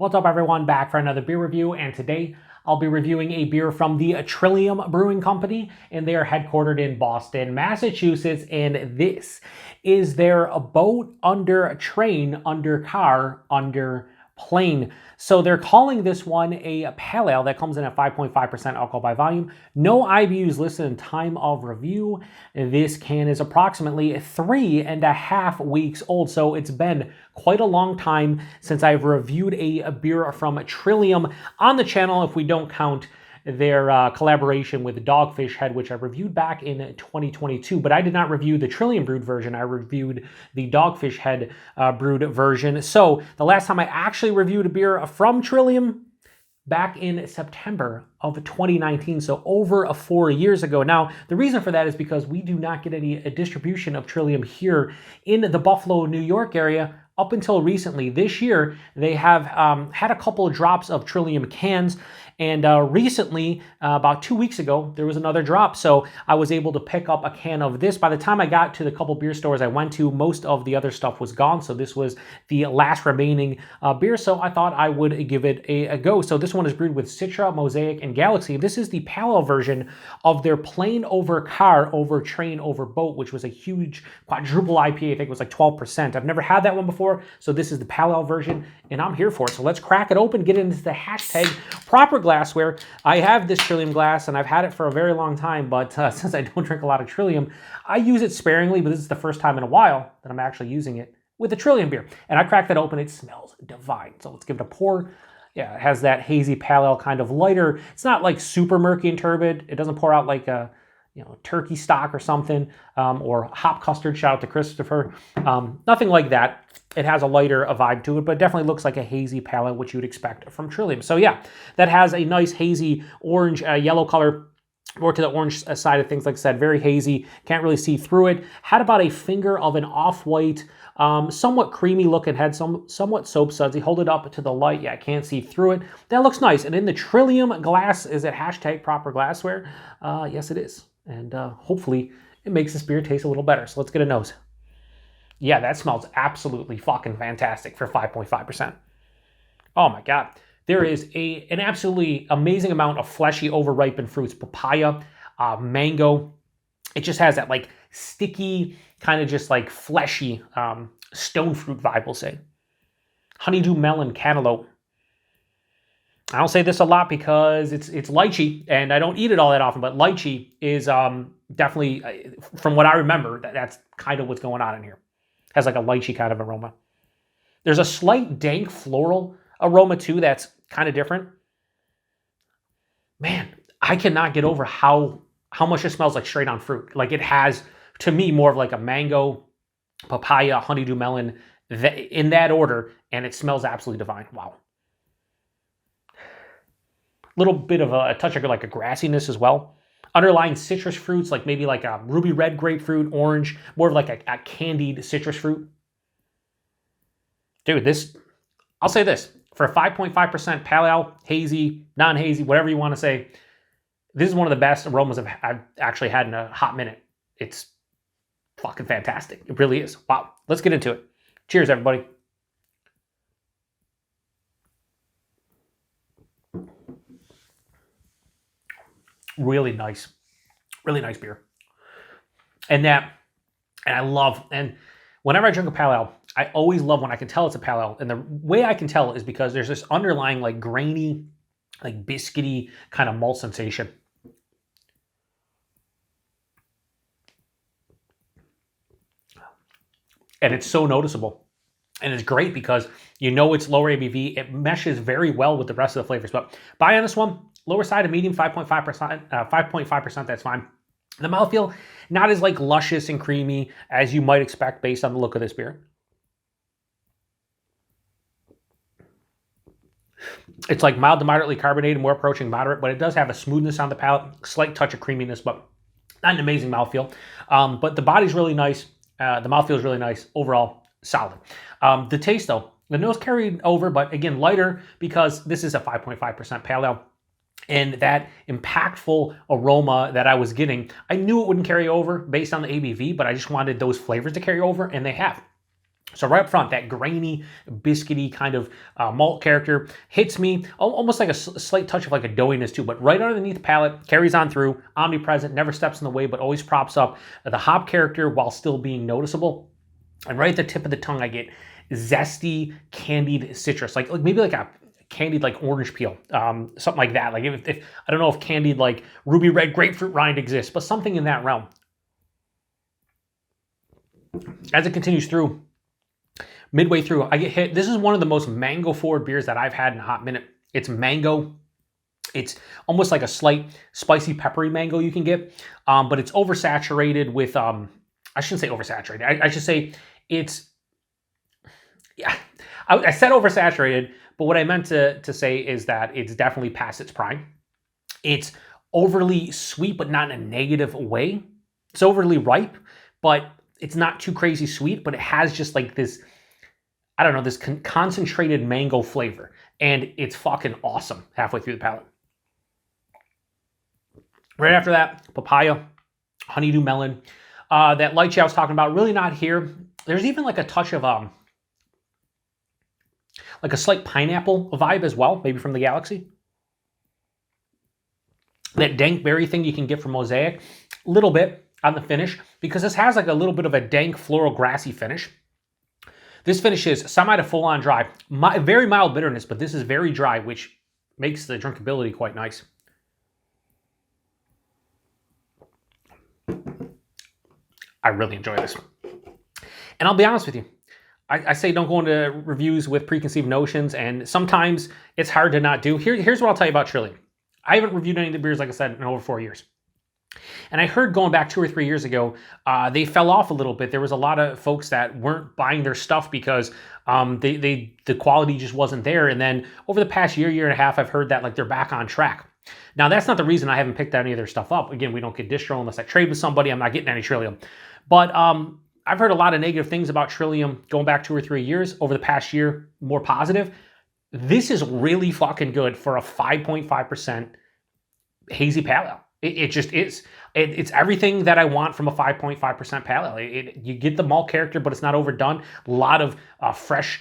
What's up everyone, back for another beer review, and today I'll be reviewing a beer from the Trillium Brewing Company, and they are headquartered in Boston, Massachusetts, and this is their boat under train, under car, under plane. So they're calling this one a pale ale that comes in at 5.5% alcohol by volume. No IBUs listed in time of review. This can is approximately 3.5 weeks old, so it's been quite a long time since I've reviewed a beer from Trillium on the channel, if we don't count their collaboration with Dogfish Head, which I reviewed back in 2022, but I did not review the Trillium brewed version. I reviewed the Dogfish Head brewed version. So the last time I actually reviewed a beer from Trillium, back in September of 2019, so over 4 years ago. Now, the reason for that is because we do not get any distribution of Trillium here in the Buffalo, New York area up until recently. This year, they have had a couple of drops of Trillium cans, and recently, about 2 weeks ago, there was another drop, so I was able to pick up a can of this. By the time I got to the couple beer stores I went to, most of the other stuff was gone, so this was the last remaining beer, so I thought I would give it a go. So this one is brewed with Citra, Mosaic, and Galaxy. This is the pale ale version of their plain over car, over train, over boat, which was a huge quadruple IPA. I think it was like 12%. I've never had that one before, so this is the pale ale version, and I'm here for it. So let's crack it open, get into the hashtag proper glassware. I have this Trillium glass, and I've had it for a very long time, but since I don't drink a lot of Trillium, I use it sparingly, but this is the first time in a while that I'm actually using it with a Trillium beer. And I cracked it open, it smells divine. So let's give it a pour. Yeah, it has that hazy pale ale kind of lighter. It's not like super murky and turbid. It doesn't pour out like a turkey stock or something, or hop custard. Shout out to Christopher. Nothing like that. It has a lighter vibe to it, but it definitely looks like a hazy pale ale, which you would expect from Trillium. So yeah, that has a nice hazy orange, yellow color. More to the orange side of things, like I said, very hazy. Can't really see through it. Had about a finger of an off-white, somewhat creamy looking head, somewhat soap sudsy. Hold it up to the light. Yeah, I can't see through it. That looks nice. And in the Trillium glass, is it hashtag proper glassware? Yes, it is. And hopefully it makes this beer taste a little better. So let's get a nose. Yeah, that smells absolutely fucking fantastic for 5.5%. Oh my God. There is an absolutely amazing amount of fleshy, over-ripened fruits. Papaya, mango. It just has that like sticky, kind of just like fleshy stone fruit vibe, we'll say. Honeydew melon, cantaloupe. I don't say this a lot because it's lychee, and I don't eat it all that often, but lychee is definitely, from what I remember, that's kind of what's going on in here. Has like a lychee kind of aroma. There's a slight dank floral aroma too that's kind of different. Man, I cannot get over how much it smells like straight on fruit. Like it has, to me, more of like a mango, papaya, honeydew melon, in that order, and it smells absolutely divine. Wow. Little bit of a touch of like a grassiness as well. Underlying citrus fruits, like maybe like a ruby red grapefruit, orange, more of like a candied citrus fruit. Dude, this, I'll say this, for a 5.5% pale ale, hazy, non-hazy, whatever you want to say, this is one of the best aromas I've actually had in a hot minute. It's fucking fantastic. It really is. Wow. Let's get into it. Cheers, everybody. Really nice beer. And I love, and whenever I drink a pale ale, I always love when I can tell it's a pale ale. And the way I can tell is because there's this underlying like grainy, like biscuity kind of malt sensation. And it's so noticeable. And it's great because you know it's lower ABV. It meshes very well with the rest of the flavors. But buy on this one, lower side of medium, 5.5%, 5.5%, that's fine. The mouthfeel, not as like luscious and creamy as you might expect based on the look of this beer. It's like mild to moderately carbonated, more approaching moderate, but it does have a smoothness on the palate, slight touch of creaminess, but not an amazing mouthfeel. But the body's really nice. The mouthfeel is really nice. Overall, solid. The taste, though, the nose carried over, but again, lighter because this is a 5.5% pale ale. And that impactful aroma that I was getting, I knew it wouldn't carry over based on the ABV, but I just wanted those flavors to carry over, and they have. So right up front, that grainy, biscuity kind of malt character hits me, almost like a slight touch of like a doughiness too, but right underneath the palate, carries on through, omnipresent, never steps in the way, but always props up the hop character while still being noticeable. And right at the tip of the tongue, I get zesty, candied citrus, like maybe like a candied like orange peel, something like that. Like if I don't know if candied like ruby red grapefruit rind exists, but something in that realm. As it continues through, midway through, I get hit. This is one of the most mango-forward beers that I've had in a hot minute. It's mango. It's almost like a slight spicy, peppery mango you can get, but it's oversaturated with, I shouldn't say oversaturated. I should say it's, yeah, I said oversaturated, but what I meant to say is that it's definitely past its prime. It's overly sweet, but not in a negative way. It's overly ripe, but it's not too crazy sweet, but it has just like this, I don't know, this concentrated mango flavor, and it's fucking awesome halfway through the palate. Right after that, papaya, honeydew melon. That lychee I was talking about, really not here. There's even like a touch of like a slight pineapple vibe as well, maybe from the Galaxy. That dank berry thing you can get from Mosaic, a little bit on the finish, because this has like a little bit of a dank floral grassy finish. This finish is semi to full on dry. Very mild bitterness, but this is very dry, which makes the drinkability quite nice. I really enjoy this. And I'll be honest with you, I say don't go into reviews with preconceived notions, and sometimes it's hard to not do. Here's what I'll tell you about Trillium. I haven't reviewed any of the beers, like I said, in over 4 years. And I heard going back 2 or 3 years ago, they fell off a little bit. There was a lot of folks that weren't buying their stuff because the quality just wasn't there. And then over the past year and a half, I've heard that like they're back on track. Now, that's not the reason I haven't picked any of their stuff up. Again, we don't get distro unless I trade with somebody. I'm not getting any Trillium. But I've heard a lot of negative things about Trillium going back 2 or 3 years. Over the past year, more positive. This is really fucking good for a 5.5% hazy pale ale. It just is. It's everything that I want from a 5.5% pale ale. You get the malt character, but it's not overdone. A lot of fresh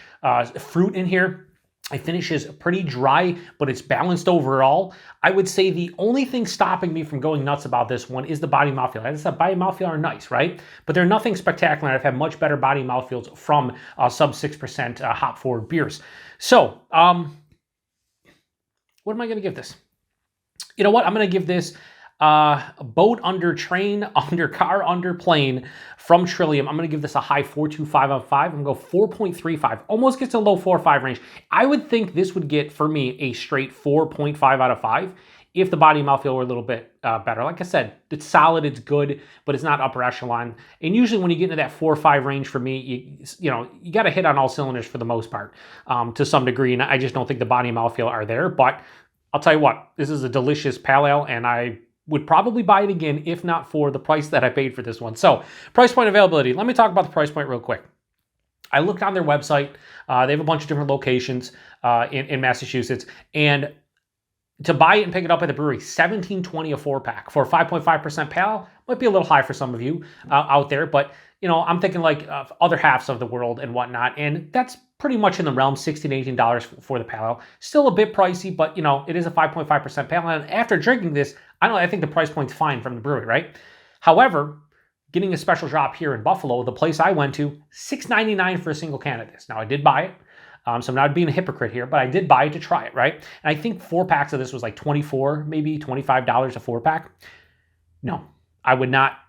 fruit in here. It finishes pretty dry, but it's balanced overall. I would say the only thing stopping me from going nuts about this one is the body mouthfeel. As I said, body mouthfeel are nice, right? But they're nothing spectacular. I've had much better body mouthfeels from sub 6% hop forward beers. So, what am I going to give this? You know what? I'm going to give this boat under train, under car, under plane from Trillium. I'm going to give this a high 4.25 out of 5. I'm going to go 4.35. Almost gets a low 4.5 range. I would think this would get, for me, a straight 4.5 out of 5 if the body mouthfeel were a little bit better. Like I said, it's solid, it's good, but it's not upper echelon. And usually when you get into that 4 or 5 range for me, you got to hit on all cylinders for the most part to some degree. And I just don't think the body mouthfeel are there. But I'll tell you what, this is a delicious pale ale, and I would probably buy it again, if not for the price that I paid for this one. So, price point availability. Let me talk about the price point real quick. I looked on their website. They have a bunch of different locations in Massachusetts. And to buy it and pick it up at the brewery, $17.20 a 4-pack. For a 5.5% pale, might be a little high for some of you out there. But, I'm thinking like other halves of the world and whatnot. And that's pretty much in the realm, $16, $18 for the pale ale. Still a bit pricey, but, it is a 5.5% pale ale. And after drinking this, I think the price point's fine from the brewery, right? However, getting a special drop here in Buffalo, the place I went to, $6.99 for a single can of this. Now, I did buy it, so I'm not being a hypocrite here, but I did buy it to try it, right? And I think 4 packs of this was like $24, maybe $25 a 4-pack. No, I would not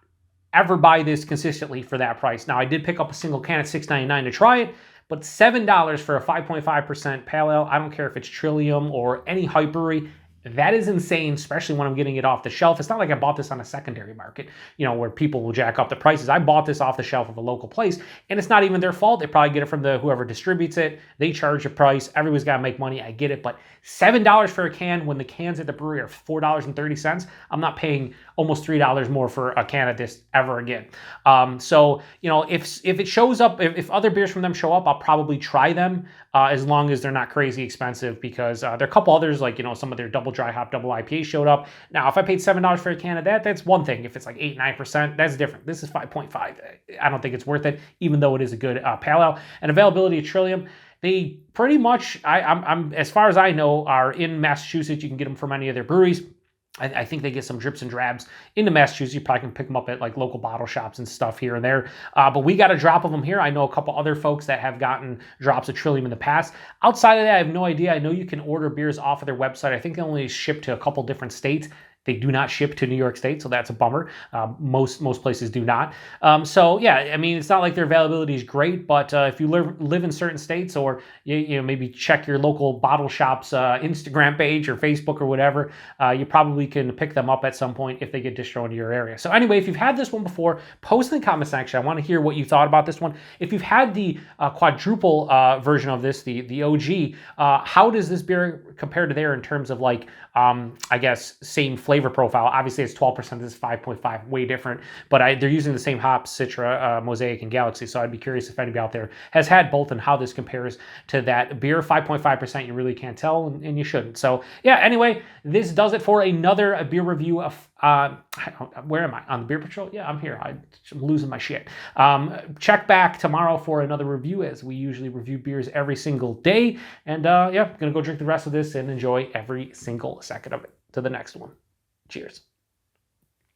ever buy this consistently for that price. Now, I did pick up a single can at $6.99 to try it, but $7 for a 5.5% pale ale, I don't care if it's Trillium or any hype brewery, that is insane, especially when I'm getting it off the shelf. It's not like I bought this on a secondary market, where people will jack up the prices. I bought this off the shelf of a local place, and it's not even their fault. They probably get it from whoever distributes it. They charge a price. Everybody's got to make money. I get it, but $7 for a can when the cans at the brewery are $4.30. I'm not paying almost $3 more for a can of this ever again. So, if it shows up, if other beers from them show up, I'll probably try them as long as they're not crazy expensive, because there are a couple others, like, some of their double dry hop double IPA showed up. Now, if I paid $7 for a can of that, that's one thing. If it's like 8, 9%, that's different. This is 5.5. I don't think it's worth it, even though it is a good pale ale. And availability of Trillium, they pretty much, I'm as far as I know, are in Massachusetts. You can get them from any of their breweries. I think they get some drips and drabs into Massachusetts. You probably can pick them up at like local bottle shops and stuff here and there. But we got a drop of them here. I know a couple other folks that have gotten drops of Trillium in the past. Outside of that, I have no idea. I know you can order beers off of their website. I think they only ship to a couple different states. They do not ship to New York State, so that's a bummer. Most places do not. So yeah, I mean, it's not like their availability is great, but if you live in certain states, or you know, maybe check your local bottle shop's Instagram page or Facebook or whatever, you probably can pick them up at some point if they get distro into your area. So anyway, if you've had this one before, post in the comment section. I want to hear what you thought about this one. If you've had the quadruple version of this, the OG, how does this beer compare to there in terms of like, I guess, same flavor profile? Obviously it's 12%, this is 5.5, way different, but they're using the same hops, Citra, Mosaic, and Galaxy, so I'd be curious if anybody out there has had both and how this compares to that beer. 5.5%, you really can't tell, and you shouldn't. So yeah, anyway, this does it for another beer review of, where am I? On the Beer Patrol? Yeah, I'm here. I'm losing my shit. Check back tomorrow for another review, as we usually review beers every single day, and yeah, gonna go drink the rest of this and enjoy every single second of it. To the next one. Cheers.